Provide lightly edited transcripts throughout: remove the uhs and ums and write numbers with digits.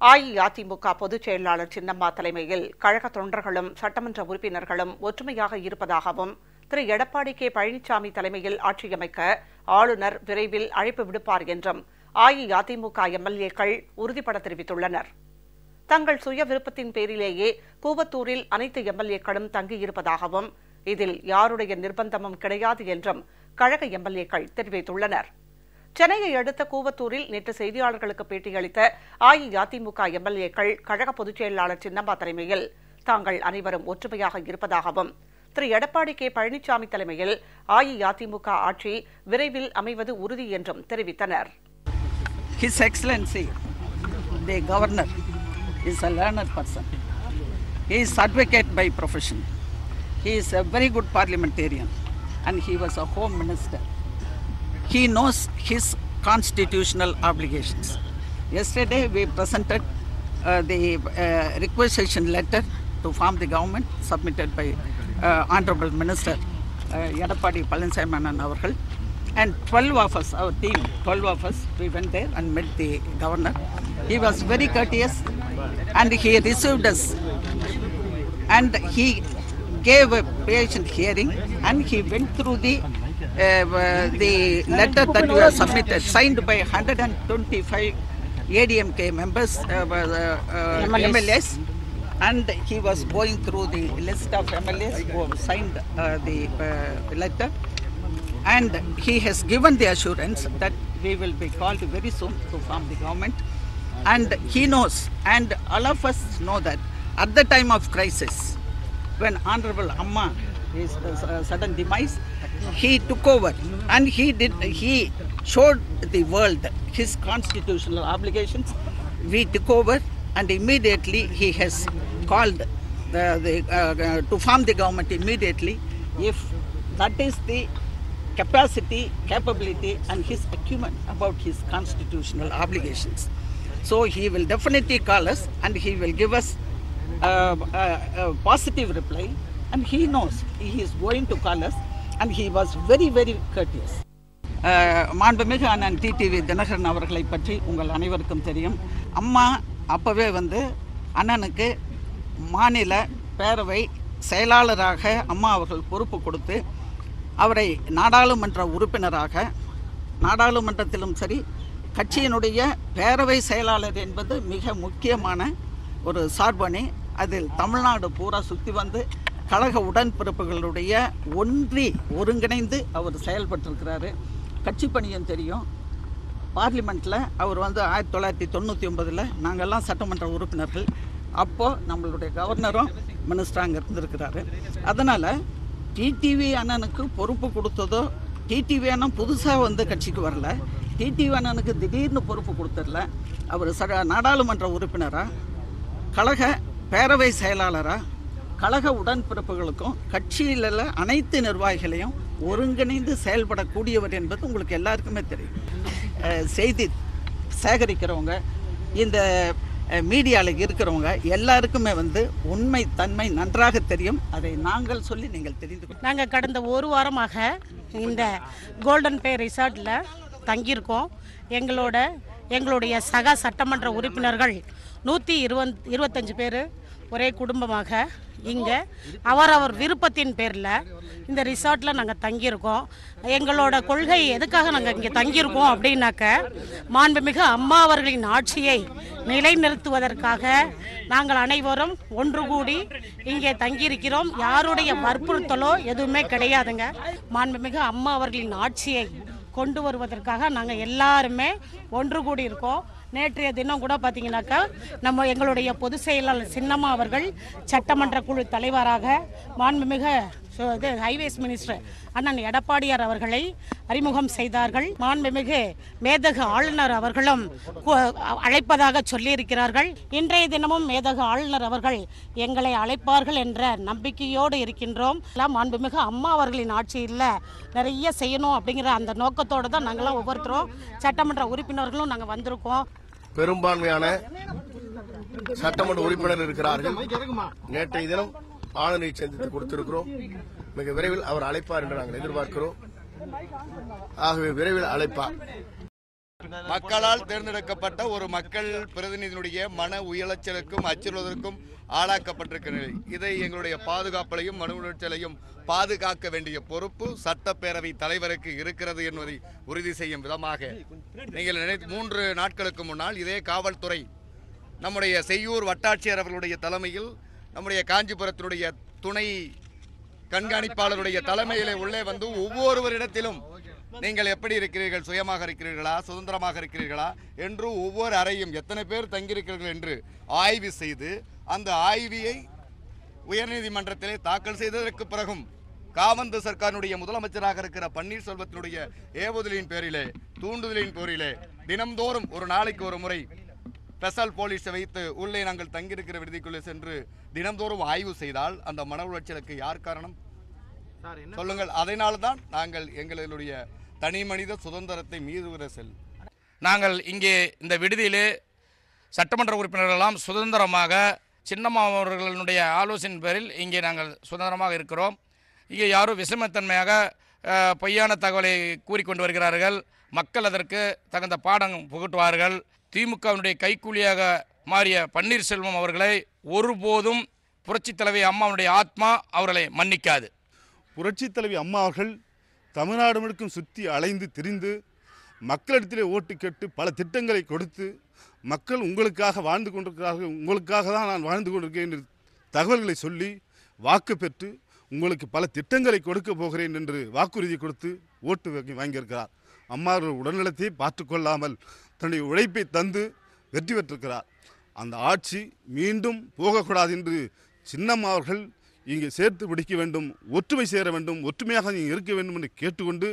அஇஅதிமுக பொதுச் செயலாளர் சின்னம்மா தலைமையில் கழக தொண்டர்களும் சட்டமன்ற உறுப்பினர்களும் ஒற்றுமையாக இருப்பதாகவும் திரு எடப்பாடி கே பழனிசாமி தலைமையில் ஆட்சியமைக்க ஆளுநர் விரைவில் அழைப்பு விடுப்பார் என்றும் அஇஅதிமுக எம்எல்ஏக்கள் உறுதிபட தெரிவித்துள்ளனர். தங்கள் சுய விருப்பத்தின் பேரிலேயே கூவத்தூரில் அனைத்து எம்எல்ஏக்களும் தங்கியிருப்பதாகவும் இதில் யாருடைய நிர்பந்தமும் கிடையாது என்றும் கழக எம்எல்ஏக்கள் தெரிவித்துள்ளனர். சென்னையை அடுத்த கூவத்தூரில் நேற்று செய்தியாளர்களுக்கு பேட்டியளித்த அஇஅதிமுக எம்எல்ஏக்கள் கழக பொதுச் செயலாளர் சின்னம்மா தலைமையில் தாங்கள் அனைவரும் ஒற்றுமையாக இருப்பதாகவும் திரு எடப்பாடி கே பழனிசாமி தலைமையில் அஇஅதிமுக ஆட்சி விரைவில் அமைவது உறுதி என்றும் தெரிவித்தனர். His Excellency, the Governor, is a learned person. He is advocate by profession. He is a very good parliamentarian and he was a Home Minister. He knows his constitutional obligations. Yesterday we presented the requisition letter to form the government submitted by Honorable Minister Edappadi Palaniswamy avargal, and 12 of us, our team, 12 of us, we went there and met the governor. He was very courteous and he received us and he gave a patient hearing and he went through the letter that we have submitted, signed by 125 ADMK members, MLAs, and he was going through the list of MLAs who have signed the letter, and he has given the assurance that we will be called very soon to form the government. And he knows, and all of us know, that at the time of crisis, when Honorable Amma his sudden demise, he took over and he showed the world his constitutional obligations. We took over and immediately he has called to form the government immediately, if that is the capacity, capability and his acumen about his constitutional obligations. So he will definitely call us and he will give us a positive reply, and he knows he is going to call us, and he was very, very courteous. மாண்புமிகு அண்ணன் TTV Dinakaran அவர்களை பற்றி உங்கள் அனைவருக்கும் தெரியும். அம்மா அப்பவே அண்ணனுக்கு மாநில பேரவை செயலாளராக அம்மா அவர்கள் பொறுப்பு கொடுத்து அவரை நாடாளுமன்ற உறுப்பினராக, நாடாளுமன்றத்திலும் சரி கட்சியினுடைய பேரவை செயலாளர் என்பது மிக முக்கியமான ஒரு சார்பணி. அதில் தமிழ்நாடு பூரா சுற்றி வந்து கழக உடன்பிறப்புகளுடைய ஒருங்கிணைந்து அவர் செயல்பட்டிருக்கிறாரு. கட்சி பணியும் தெரியும். பார்லிமெண்ட்டில் அவர் 1999 நாங்கள்லாம் சட்டமன்ற உறுப்பினர்கள். அப்போது நம்மளுடைய கவர்னரும் மினிஸ்டர் அங்கே இருந்திருக்கிறாரு. அதனால் டிடிவி அண்ணனுக்கு பொறுப்பு கொடுத்ததோ, டிடிவி அண்ணன் புதுசாக கட்சிக்கு வரல, டிடிவி அண்ணனுக்கு திடீர்னு பொறுப்பு கொடுத்துடல. அவர் நாடாளுமன்ற உறுப்பினராக, கழக பேரவை செயலாளராக, கழக உடன்பிறப்புகளுக்கும் கட்சியில் அனைத்து நிர்வாகிகளையும் ஒருங்கிணைந்து செயல்படக்கூடியவர் என்பது உங்களுக்கு எல்லாருக்குமே தெரியும். செய்தி சேகரிக்கிறவங்க, இந்த மீடியாவில் இருக்கிறவங்க எல்லாருக்குமே உண்மை தன்மை நன்றாக தெரியும். அதை நாங்கள் சொல்லி நீங்கள் தெரிந்து நாங்கள் கடந்த ஒரு வாரமாக இந்த கோல்டன் பே ரிசார்ட்டில் தங்கியிருக்கோம். எங்களுடைய சக சட்டமன்ற உறுப்பினர்கள் 125 பேர் ஒரே குடும்பமாக இங்கே அவரவர் விருப்பத்தின் பேரில் இந்த ரிசார்ட்டில் நாங்கள் தங்கியிருக்கோம். எங்களோட கொள்கை எதுக்காக நாங்கள் இங்கே தங்கியிருக்கோம் அப்படின்னாக்க, மாண்புமிகு அம்மா அவர்களின் ஆட்சியை நிலைநிறுத்துவதற்காக நாங்கள் அனைவரும் ஒன்று கூடி இங்கே தங்கியிருக்கிறோம். யாருடைய வற்புறுத்தலோ எதுவுமே கிடையாதுங்க. மாண்புமிகு அம்மா அவர்களின் ஆட்சியை கொண்டு வருவதற்காக நாங்கள் எல்லாருமே ஒன்று கூடி இருக்கோம். நேற்றைய தினம் கூட பார்த்தீங்கன்னாக்கா எங்களுடைய பொதுச் செயலாளர் சின்னம்மா அவர்கள் சட்டமன்ற குழு தலைவராக மாண்புமிகு ஹைவேஸ் மினிஸ்டர் அண்ணன் எடப்பாடியார் அவர்களை அறிமுகம் செய்தார்கள். மாண்புமிகு மேதகு ஆளுநர் அவர்களும் அழைப்பதாக சொல்லியிருக்கிறார்கள். இன்றைய தினமும் மேதகு ஆளுநர் அவர்கள் எங்களை அழைப்பார்கள் என்ற நம்பிக்கையோடு இருக்கின்றோம். மாண்புமிகு அம்மா அவர்களின் ஆட்சியில் நிறைய செய்யணும் அப்படிங்கிற அந்த நோக்கத்தோடு தான் நாங்களாம் ஒவ்வொருத்தரும் சட்டமன்ற உறுப்பினர்களும் நாங்கள் வந்திருக்கோம். பெரும்பான்மையான சட்டமன்ற உறுப்பினர் இருக்கிறார்கள். நேற்றைய தினம் ஆளுநரை சந்தித்து கொடுத்திருக்கிறோம். மிக விரைவில் அவர் அழைப்பார் என்று நாங்கள் எதிர்பார்க்கிறோம். ஆகவே விரைவில் அழைப்பார். மக்களால் தேர்ந்தெடுக்கப்பட்ட ஒரு மக்கள் பிரதிநிதியினுடைய மன உளைச்சலுக்கும் அச்சுறுத்தலுக்கும் ஆளாக்கப்பட்டிருக்கிறது. இதை எங்களுடைய பாதுகாப்பையும் மன உளைச்சலையும் பாதுகாக்க வேண்டிய பொறுப்பு சட்டப்பேரவை தலைவருக்கு இருக்கிறது என்பதை உறுதி செய்யும் விதமாக நீங்கள் 3 நாட்களுக்கு முன்னால் இதே காவல்துறை நம்முடைய செய்யூர் வட்டாட்சியர் அவர்களுடைய தலைமையில் நம்முடைய காஞ்சிபுரத்தினுடைய துணை கண்காணிப்பாளருடைய தலைமையிலே உள்ளே வந்து ஒவ்வொருவரிடத்திலும் நீங்கள் எப்படி இருக்கிறீர்கள், சுயமாக இருக்கிறீர்களா, சுதந்திரமாக இருக்கிறீர்களா என்று ஒவ்வொரு அறையும் எத்தனை பேர் தங்கியிருக்கிறீர்கள் என்று ஆய்வு செய்து அந்த ஆய்வியை உயர்நீதிமன்றத்திலே தாக்கல் செய்ததற்கு பிறகும் காமந்து சர்க்காருடைய முதலமைச்சராக இருக்கிற பன்னீர்செல்வத்தினுடைய ஏவுதலின் பேரிலே தூண்டுதலின் பேரிலே தினம்தோறும் ஒரு நாளைக்கு ஒரு முறை ஸ்பெஷல் போலீஸை வைத்து உள்ளே நாங்கள் தங்கியிருக்கிற விடுதிக்குள்ளே சென்று தினம்தோறும் ஆய்வு செய்தால் அந்த மன உளைச்சலுக்கு யார் காரணம் சொல்லுங்கள். அதனால்தான் நாங்கள் எங்களுடைய தனி மனித சுதந்திரத்தை மீறுகிற செல். நாங்கள் இங்கே இந்த விடுதியிலே சட்டமன்ற உறுப்பினர்களெல்லாம் சுதந்திரமாக சின்னம்மா அவர்களுடைய ஆலோசனை பேரில் இங்கே நாங்கள் சுதந்திரமாக இருக்கிறோம். இங்கே யாரும் விஷமத்தன்மையாக பொய்யான தகவலை கூறிக்கொண்டு வருகிறார்கள். மக்கள் அதற்கு தகுந்த பாடம் புகட்டுவார்கள். திமுகவினுடைய கைக்கூலியாக மாறிய பன்னீர்செல்வம் அவர்களை ஒருபோதும் புரட்சித் தலைவி அம்மாவுடைய ஆத்மா அவர்களை மன்னிக்காது. புரட்சித் தலைவி அம்மா அவர்கள் தமிழ்நாடு முழுக்கும் சுற்றி அலைந்து திரிந்து மக்களிடத்திலே ஓட்டு கேட்டு பல திட்டங்களை கொடுத்து மக்கள் உங்களுக்காக வாழ்ந்து கொண்டிருக்கிறார்கள், உங்களுக்காக தான் நான் வாழ்ந்து கொண்டிருக்கிறேன் என்று தகவல்களை சொல்லி வாக்கு பெற்று உங்களுக்கு பல திட்டங்களை கொடுக்க போகிறேன் என்று வாக்குறுதி கொடுத்து ஓட்டு வாங்கியிருக்கிறார். அம்மா அவர்கள் உடல்நலத்தை பார்த்து கொள்ளாமல் தன்னுடைய உழைப்பை தந்து வெற்றி பெற்றிருக்கிறார். அந்த ஆட்சி மீண்டும் போகக்கூடாது என்று சின்னம்மா அவர்கள் இங்கே சேர்த்து பிடிக்க வேண்டும், ஒற்றுமை சேர வேண்டும், ஒற்றுமையாக நீங்கள் இருக்க வேண்டும் என்று கேட்டுக்கொண்டு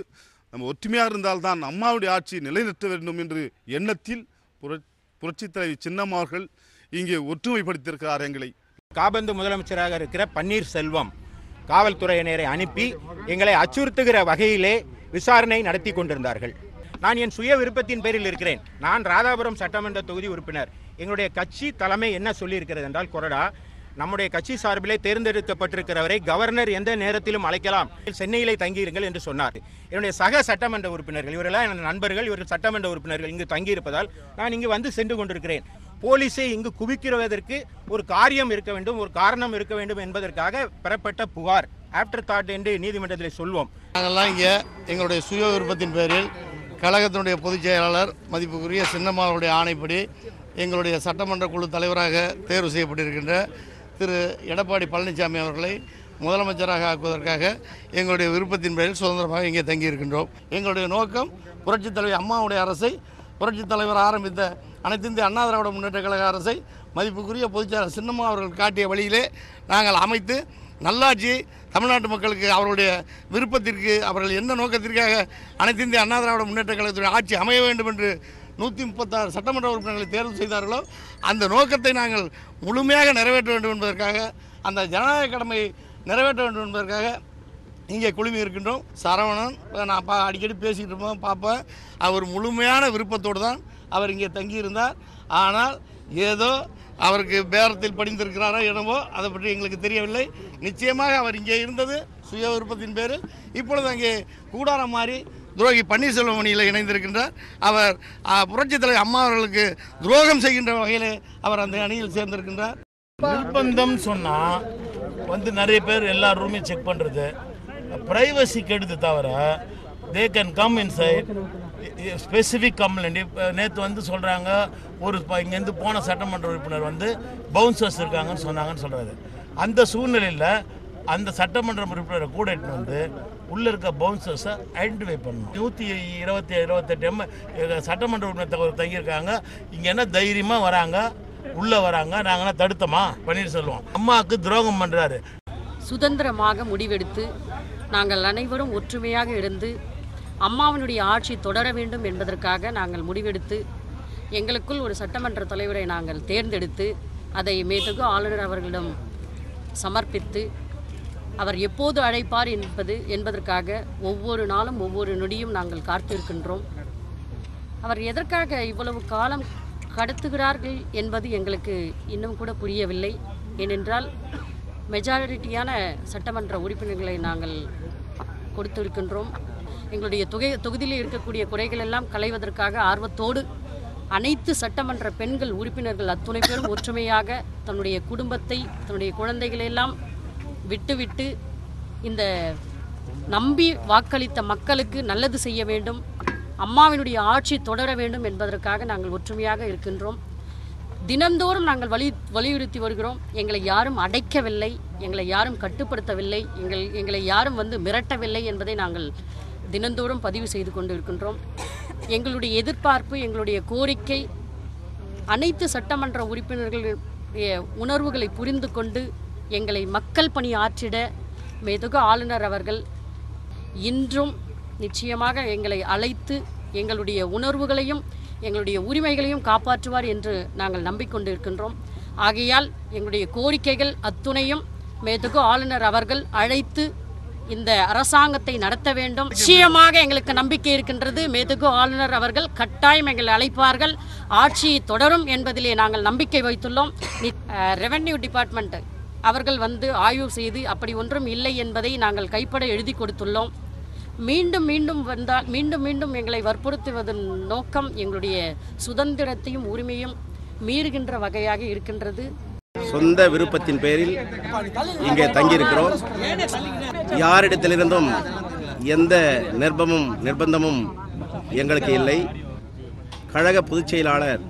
நம்ம ஒற்றுமையாக இருந்தால்தான் அம்மாவுடைய ஆட்சி நிலைநிறுத்த வேண்டும் என்று எண்ணத்தில் புரட்சித் தலைவி சின்னம்மா அவர்கள் இங்கே ஒற்றுமைப்படுத்தியிருக்கிறார் எங்களை. காபந்து முதலமைச்சராக இருக்கிற பன்னீர்செல்வம் காவல்துறையினரை அனுப்பி எங்களை அச்சுறுத்துகிற வகையிலே விசாரணை நடத்தி கொண்டிருந்தார்கள். நான் என் சுய விருப்பத்தின் பேரில் இருக்கிறேன். நான் ராதாபுரம் சட்டமன்ற தொகுதி உறுப்பினர். எங்களுடைய கட்சி தலைமை என்ன சொல்லியிருக்கிறது என்றால், கொறடா நம்முடைய கட்சி சார்பிலே தேர்ந்தெடுக்கப்பட்டிருக்கிறவரை கவர்னர் எந்த நேரத்திலும் அழைக்கலாம், சென்னையிலே தங்கியிருங்கள் என்று சொன்னார். என்னுடைய சக சட்டமன்ற உறுப்பினர்கள், இவரெல்லாம் என் நண்பர்கள், இவர்கள் சட்டமன்ற உறுப்பினர்கள் இங்கு தங்கியிருப்பதால் நான் இங்கு வந்து சென்று கொண்டிருக்கிறேன். போலீஸை இங்கு குவிக்கிறதற்கு ஒரு காரியம் இருக்க வேண்டும், ஒரு காரணம் இருக்க வேண்டும் என்பதற்காக பெறப்பட்ட புகார் ஆஃப்டர் தாட் என்று நீதிமன்றத்தில் சொல்வோம். நாங்கள்லாம் இங்கே எங்களுடைய சுய விருப்பத்தின் பேரில் கழகத்தினுடைய பொதுச் செயலாளர் மதிப்புக்குரிய சின்னம்மா அவருடைய ஆணைப்படி எங்களுடைய சட்டமன்ற குழு தலைவராக தேர்வு செய்யப்பட்டிருக்கின்ற திரு எடப்பாடி பழனிசாமி அவர்களை முதலமைச்சராக ஆக்குவதற்காக எங்களுடைய விருப்பத்தின் பேரில் சுதந்திரமாக இங்கே தங்கியிருக்கின்றோம். எங்களுடைய நோக்கம் புரட்சித் தலைவர் அம்மாவுடைய அரசை, புரட்சித் தலைவர் ஆரம்பித்த அனைத்து இந்திய அண்ணா திராவிட முன்னேற்ற கழக அரசை மதிப்புக்குரிய பொதுச்செயலாளர் சின்னம்மா அவர்கள் காட்டிய வழியிலே நாங்கள் அமைத்து நல்லாட்சியை தமிழ்நாட்டு மக்களுக்கு அவருடைய விருப்பத்திற்கு அவர்கள் எந்த நோக்கத்திற்காக அனைத்து இந்திய அண்ணா திராவிட முன்னேற்ற கழகத்துடைய ஆட்சி அமைய வேண்டும் என்று 136 சட்டமன்ற உறுப்பினர்களை தேர்வு செய்தார்களோ அந்த நோக்கத்தை நாங்கள் முழுமையாக நிறைவேற்ற வேண்டும் என்பதற்காக, அந்த ஜனநாயக கடமையை நிறைவேற்ற வேண்டும் என்பதற்காக இங்கே குழுமி இருக்கின்றோம். சரவணன் நான் அடிக்கடி பேசிக்கிட்டு இருப்போம், பார்ப்பேன். அவர் முழுமையான விருப்பத்தோடு தான் அவர் இங்கே தங்கியிருந்தார். ஆனால் ஏதோ அவருக்கு பேரத்தில் படிந்திருக்கிறாரோ என்னவோ அதை பற்றி எங்களுக்கு தெரியவில்லை. நிச்சயமாக அவர் இங்கே இருந்தது சுய விருப்பத்தின் பேரில். இப்பொழுது அங்கே கூடாரம் மாறி துரோகி பன்னீர்செல்வம் அணியில் இணைந்திருக்கின்றார். அவர் புரட்சித் தலைவர் அம்மா அவர்களுக்கு துரோகம் செய்கின்ற வகையில் அவர் அந்த அணியில் சேர்ந்திருக்கின்றார். நிர்பந்தம் சொன்னால் வந்து நிறைய பேர் எல்லா ரூமையும் செக் பண்ணுறது ப்ரைவசி கெடுது தவிர they can come inside specific complaint. நேற்று வந்து சொல்கிறாங்க ஒரு இங்கேருந்து போன சட்டமன்ற உறுப்பினர் வந்து பவுன்சர்ஸ் இருக்காங்கன்னு சொன்னாங்கன்னு சொல்கிறாரு. அந்த சூழ்நிலையில் அந்த சட்டமன்ற உறுப்பினரை கூட எடுத்துன்னு வந்து உள்ளே இருக்க பவுன்சர்ஸை ஐடென்டிஃபை பண்ணணும். 128 சட்டமன்ற உறுப்பினர் தங்கியிருக்காங்க. இங்கே என்ன தைரியமாக வராங்க, உள்ளே வராங்க, நாங்கள் தடுத்தோமா? பன்னீர்செல்வம் அம்மாவுக்கு துரோகம் பண்ணுறாரு. சுதந்திரமாக முடிவெடுத்து நாங்கள் அனைவரும் ஒற்றுமையாக இருந்து அம்மாவினுடைய ஆட்சி தொடர வேண்டும் என்பதற்காக நாங்கள் முடிவெடுத்து எங்களுக்குள் ஒரு சட்டமன்ற தலைவரை நாங்கள் தேர்ந்தெடுத்து அதை மேதகு ஆளுநர் அவர்களிடம் சமர்ப்பித்து அவர் எப்போது அழைப்பார் என்பதற்காக ஒவ்வொரு நாளும் ஒவ்வொரு நொடியும் நாங்கள் காத்திருக்கின்றோம். அவர் எதற்காக இவ்வளவு காலம் கடத்துகிறார்கள் என்பது எங்களுக்கு இன்னும் கூட புரியவில்லை. ஏனென்றால் மெஜாரிட்டியான சட்டமன்ற உறுப்பினர்களை நாங்கள் கொடுத்திருக்கின்றோம். எங்களுடைய தொகுதியில் இருக்கக்கூடிய குறைகள் எல்லாம் களைவதற்காக ஆர்வத்தோடு அனைத்து சட்டமன்ற பெண்கள் உறுப்பினர்கள் அத்துணை பேரும் ஒற்றுமையாக தன்னுடைய குடும்பத்தை, தன்னுடைய குழந்தைகளெல்லாம் விட்டுவிட்டு இந்த நம்பி வாக்களித்த மக்களுக்கு நல்லது செய்ய வேண்டும், அம்மாவினுடைய ஆட்சி தொடர வேண்டும் என்பதற்காக நாங்கள் ஒற்றுமையாக இருக்கின்றோம். தினந்தோறும் நாங்கள் வலியுறுத்தி வருகிறோம். எங்களை யாரும் அடைக்கவில்லை, எங்களை யாரும் கட்டுப்படுத்தவில்லை, எங்களை யாரும் மிரட்டவில்லை என்பதை நாங்கள் தினந்தோறும் பதிவு செய்து கொண்டு இருக்கின்றோம். எங்களுடைய எதிர்பார்ப்பு, எங்களுடைய கோரிக்கை, அனைத்து சட்டமன்ற உறுப்பினர்களுடைய உணர்வுகளை புரிந்து கொண்டு எங்களை மக்கள் பணி ஆற்றிட மேதகு ஆளுநர் அவர்கள் இன்றும் நிச்சயமாக எங்களை அழைத்து எங்களுடைய உணர்வுகளையும் எங்களுடைய உரிமைகளையும் காப்பாற்றுவார் என்று நாங்கள் நம்பிக்கொண்டிருக்கின்றோம். ஆகையால் எங்களுடைய கோரிக்கைகள் அத்துணையும் மேதகு ஆளுநர் அவர்கள் அழைத்து இந்த அரசாங்கத்தை நடத்த வேண்டும். நிச்சயமாக எங்களுக்கு நம்பிக்கை இருக்கின்றது. மேதகு ஆளுநர் அவர்கள் கட்டாயம் எங்களை அழைப்பார்கள், ஆட்சி தொடரும் என்பதிலே நாங்கள் நம்பிக்கை வைத்துள்ளோம். ரெவென்யூ டிபார்ட்மெண்ட் அவர்கள் ஆய்வு செய்து அப்படி ஒன்றும் இல்லை என்பதை நாங்கள் கைப்பட எழுதி கொடுத்துள்ளோம். மீண்டும் மீண்டும் வந்தால் மீண்டும் எங்களை வற்புறுத்துவதன் நோக்கம் எங்களுடைய சுதந்திரத்தையும் உரிமையும் மீறுகின்ற வகையாக இருக்கின்றது. சொந்த விருப்பத்தின் பேரில் இங்கே தங்கியிருக்கிறோம். யாரிடத்திலிருந்தும் எந்த நிர்பந்தமும் எங்களுக்கு இல்லை. கழக பொதுச் செயலாளர்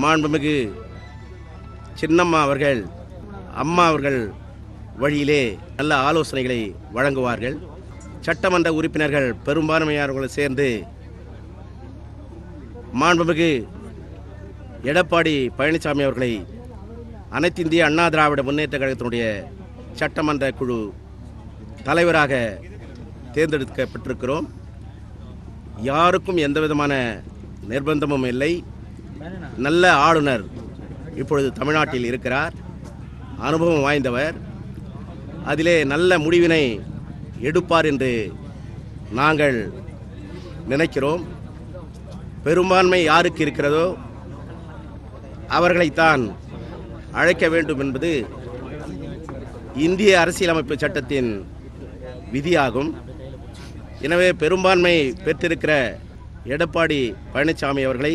மாண்புமிகு சின்னம்மா அவர்கள், அம்மா அவர்கள் வழியிலே நல்ல ஆலோசனைகளை வழங்குவார்கள். சட்டமன்ற உறுப்பினர்கள் பெரும்பான்மையானவர்களை சேர்ந்து மாண்புமிகு எடப்பாடி பழனிசாமி அவர்களை அனைத்து இந்திய அண்ணா திராவிட முன்னேற்ற கழகத்தினுடைய சட்டமன்ற குழு தலைவராக தேர்ந்தெடுக்கப்பட்டிருக்கிறோம். யாருக்கும் எந்த விதமான நிர்பந்தமும் இல்லை. நல்ல ஆளுநர் இப்பொழுது தமிழ்நாட்டில் இருக்கிறார், அனுபவம் வாய்ந்தவர். அதிலே நல்ல முடிவினை எடுப்பார் என்று நாங்கள் நினைக்கிறோம். பெரும்பான்மை யாருக்கு இருக்கிறதோ அவர்களைத்தான் அழைக்க வேண்டும் என்பது இந்திய அரசியலமைப்பு சட்டத்தின் விதியாகும். எனவே பெரும்பான்மை பெற்றிருக்கிற எடப்பாடி பழனிசாமி அவர்களை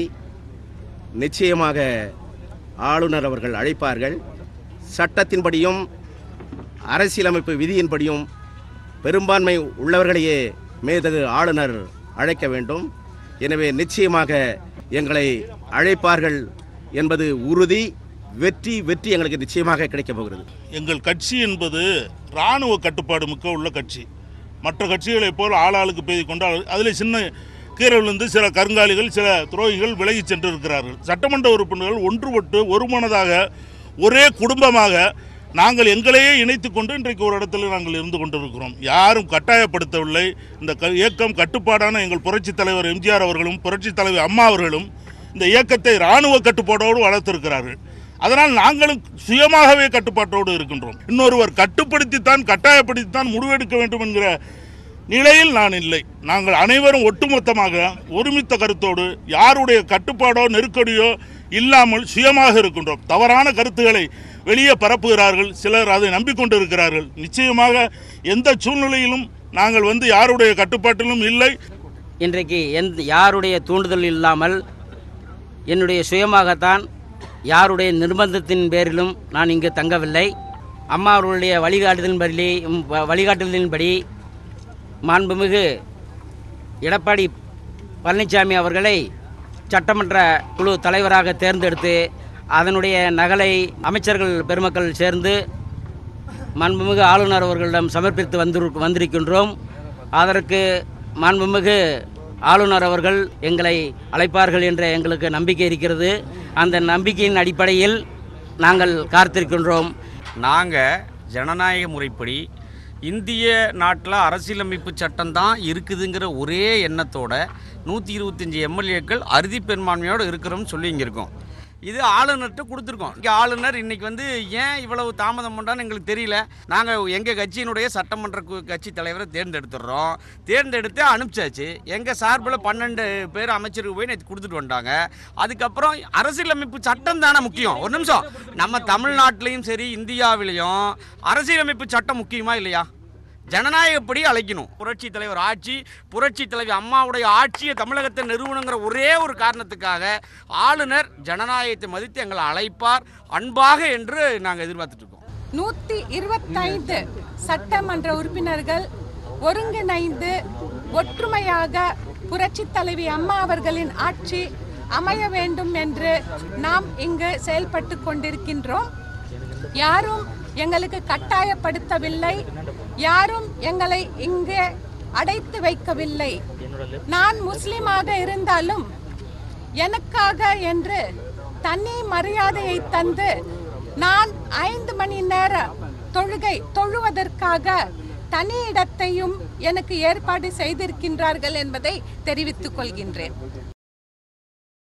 நிச்சயமாக ஆளுநர் அவர்கள் அழைப்பார்கள். சட்டத்தின்படியும் அரசியலமைப்பு விதியின்படியும் பெரும்பான்மை உள்ளவர்களையே மேதகு ஆளுநர் அழைக்க வேண்டும். எனவே நிச்சயமாக எங்களை அழைப்பார்கள் என்பது உறுதி. வெற்றி எங்களுக்கு நிச்சயமாக கிடைக்கப் போகிறது. எங்கள் கட்சி என்பது இராணுவ கட்டுப்பாடு மிக்க உள்ள கட்சி. மற்ற கட்சிகளைப் போல் ஆளாளுக்கு பெய்து கொண்டால் அதில் சின்ன கீரவிலிருந்து சில கருங்காலிகள், சில துரோகிகள் விலகி சென்று இருக்கிறார்கள். சட்டமன்ற உறுப்பினர்கள் ஒன்றுபட்டு ஒருமனதாக ஒரே குடும்பமாக நாங்கள் எங்களையே இணைத்து கொண்டு இன்றைக்கு ஒரு இடத்துல நாங்கள் இருந்து கொண்டிருக்கிறோம். யாரும் கட்டாயப்படுத்தவில்லை. இந்த இயக்கம் கட்டுப்பாடான எங்கள் புரட்சித் தலைவர் எம்ஜிஆர் அவர்களும் புரட்சித் தலைவர் அம்மா அவர்களும் இந்த இயக்கத்தை இராணுவ கட்டுப்பாடோடு வளர்த்திருக்கிறார்கள். அதனால் நாங்களும் சுயமாகவே கட்டுப்பாட்டோடு இருக்கின்றோம். இன்னொருவர் கட்டுப்படுத்தித்தான் கட்டாயப்படுத்தித்தான் முடிவெடுக்க வேண்டும் என்கிற நிலையில் நான் இல்லை. நாங்கள் அனைவரும் ஒட்டுமொத்தமாக ஒருமித்த கருத்தோடு யாருடைய கட்டுப்பாடோ நெருக்கடியோ இல்லாமல் சுயமாக இருக்கின்றோம். தவறான கருத்துக்களை வெளியே பரப்புகிறார்கள், சிலர் அதை நம்பிக்கொண்டு இருக்கிறார்கள். நிச்சயமாக எந்த சூழ்நிலையிலும் நாங்கள் யாருடைய கட்டுப்பாட்டிலும் இல்லை. இன்றைக்கு யாருடைய தூண்டுதல் இல்லாமல் என்னுடைய சுயமாகத்தான், யாருடைய நிர்பந்தத்தின் பேரிலும் நான் இங்கு தங்கவில்லை. அம்மா அவர்களுடைய வழிகாட்டுதலின்படி மாண்புமிகு எடப்பாடி பழனிசாமி அவர்களை சட்டமன்ற குழு தலைவராக தேர்ந்தெடுத்து அதனுடைய நகலை அமைச்சர்கள் பெருமக்கள் சேர்ந்து மாண்புமிகு ஆளுநர் அவர்களிடம் சமர்ப்பித்து வந்திருக்கின்றோம். அதற்கு மாண்புமிகு ஆளுநர் அவர்கள் எங்களை அழைப்பார்கள் என்ற எங்களுக்கு நம்பிக்கை இருக்கிறது. அந்த நம்பிக்கையின் அடிப்படையில் நாங்கள் காத்திருக்கின்றோம். நாங்கள் ஜனநாயக முறைப்படி இந்திய நாட்டில் அரசியலமைப்பு சட்டம் தான் இருக்குதுங்கிற ஒரே எண்ணத்தோட 125 எம்எல்ஏக்கள் அறுதி பெரும்பான்மையோடு இருக்கிறோம்னு சொல்லி இங்கே இருக்கோம். இது ஆளுநர்கிட்ட கொடுத்துருக்கோம். இங்கே ஆளுநர் இன்றைக்கி ஏன் இவ்வளவு தாமதம் பண்ணுறான்னு எங்களுக்கு தெரியல. நாங்கள் எங்கள் கட்சியினுடைய சட்டமன்ற கட்சி தலைவரை தேர்ந்தெடுத்துடுறோம். தேர்ந்தெடுத்து அனுப்பிச்சாச்சு. எங்கள் சார்பில் 12 பேர் அமைச்சருக்கு போய் நேற்று கொடுத்துட்டு வந்துட்டாங்க. அதுக்கப்புறம் அரசியலமைப்பு சட்டம் தானே முக்கியம். ஒரு நிமிஷம், நம்ம தமிழ்நாட்டிலையும் சரி இந்தியாவிலையும் அரசியலமைப்பு சட்டம் முக்கியமா இல்லையா? ஜனநாயகப்படி அழைக்கணும். புரட்சி தலைவர் ஆட்சி, புரட்சி தலைவி அம்மாவுடைய ஆட்சியை தமிழகத்தை நிறுவனங்கிற ஒரே ஒரு காரணத்துக்காக ஆளுநர் ஜனநாயகத்தை மதித்து எங்களை அழைப்பார் அன்பாக என்று நாங்கள் எதிர்பார்த்துட்டு இருக்கோம். 125 சட்டமன்ற உறுப்பினர்கள் ஒருங்கிணைந்து ஒற்றுமையாக புரட்சி தலைவி அம்மா அவர்களின் ஆட்சி அமைய வேண்டும் என்று நாம் இங்கு செயல்பட்டு கொண்டிருக்கின்றோம். யாரும் எங்களுக்கு கட்டாயப்படுத்தவில்லை, யாரும் எங்களை இங்கே அடைத்து வைக்கவில்லை. நான் முஸ்லிமாக இருந்தாலும் எனக்காக என்று தனி மரியாதையை தந்து நான் 5 மணி நேர தொழுவதற்காக தனி இடத்தையும் எனக்கு ஏற்பாடு செய்திருக்கின்றார்கள் என்பதை தெரிவித்துக் கொள்கின்றேன்.